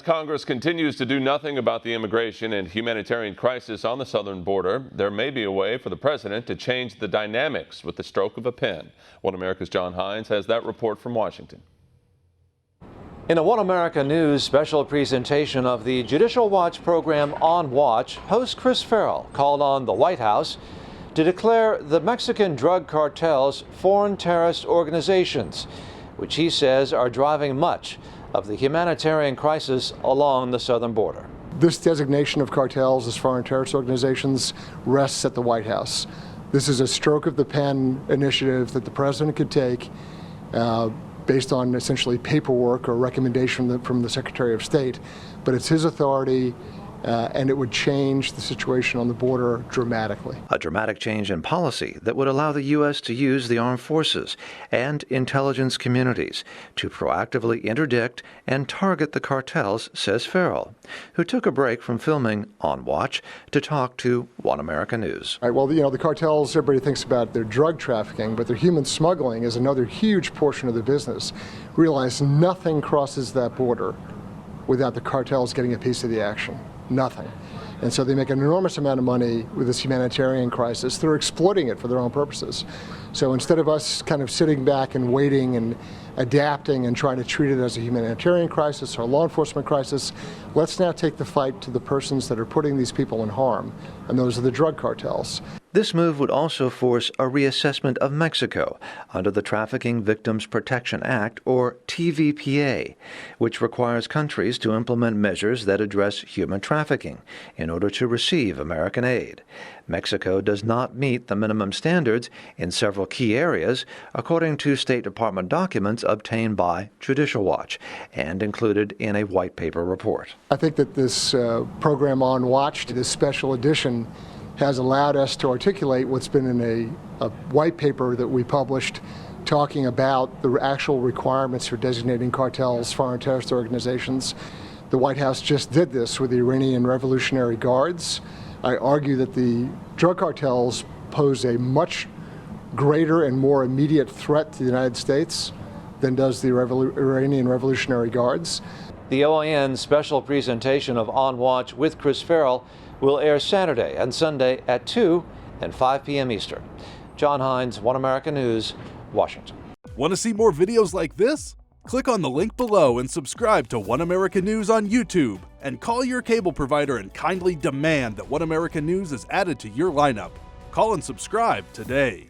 Congress continues to do nothing about the immigration and humanitarian crisis on the southern border. There may be a way for the president to change the dynamics with the stroke of a pen. One America's John Hines has that report from Washington. In a One America News special presentation of the Judicial Watch program On Watch, host Chris Farrell called on the White House to declare the Mexican drug cartels foreign terrorist organizations, which he says are driving much of the humanitarian crisis along the southern border. This designation of cartels as foreign terrorist organizations rests at the White House. This is a stroke of the pen initiative that the president could take based on essentially paperwork or recommendation from the Secretary of State, but it's his authority and it would change the situation on the border dramatically. A dramatic change in policy that would allow the U.S. to use the armed forces and intelligence communities to proactively interdict and target the cartels, says Farrell, who took a break from filming On Watch to talk to One America News. Right, well, the cartels, everybody thinks about their drug trafficking, but their human smuggling is another huge portion of the business. Realize nothing crosses that border without the cartels getting a piece of the action. Nothing. And so they make an enormous amount of money with this humanitarian crisis. They're exploiting it for their own purposes. So instead of us kind of sitting back and waiting and adapting and trying to treat it as a humanitarian crisis or a law enforcement crisis, let's now take the fight to the persons that are putting these people in harm, and those are the drug cartels. This move would also force a reassessment of Mexico under the Trafficking Victims Protection Act, or TVPA, which requires countries to implement measures that address human trafficking in order to receive American aid. Mexico does not meet the minimum standards in several key areas, according to State Department documents obtained by Judicial Watch and included in a white paper report. I think that this program On Watch, this special edition, has allowed us to articulate what's been in a white paper that we published talking about the actual requirements for designating cartels foreign terrorist organizations. The White House just did this with the Iranian Revolutionary Guards. I argue that the drug cartels pose a much greater and more immediate threat to the United States than does the Iranian Revolutionary Guards. The OAN special presentation of On Watch with Chris Farrell will air Saturday and Sunday at 2 and 5 p.m. Eastern. John Hines, One America News, Washington. Want to see more videos like this? Click on the link below and subscribe to One America News on YouTube, and call your cable provider and kindly demand that One America News is added to your lineup. Call and subscribe today.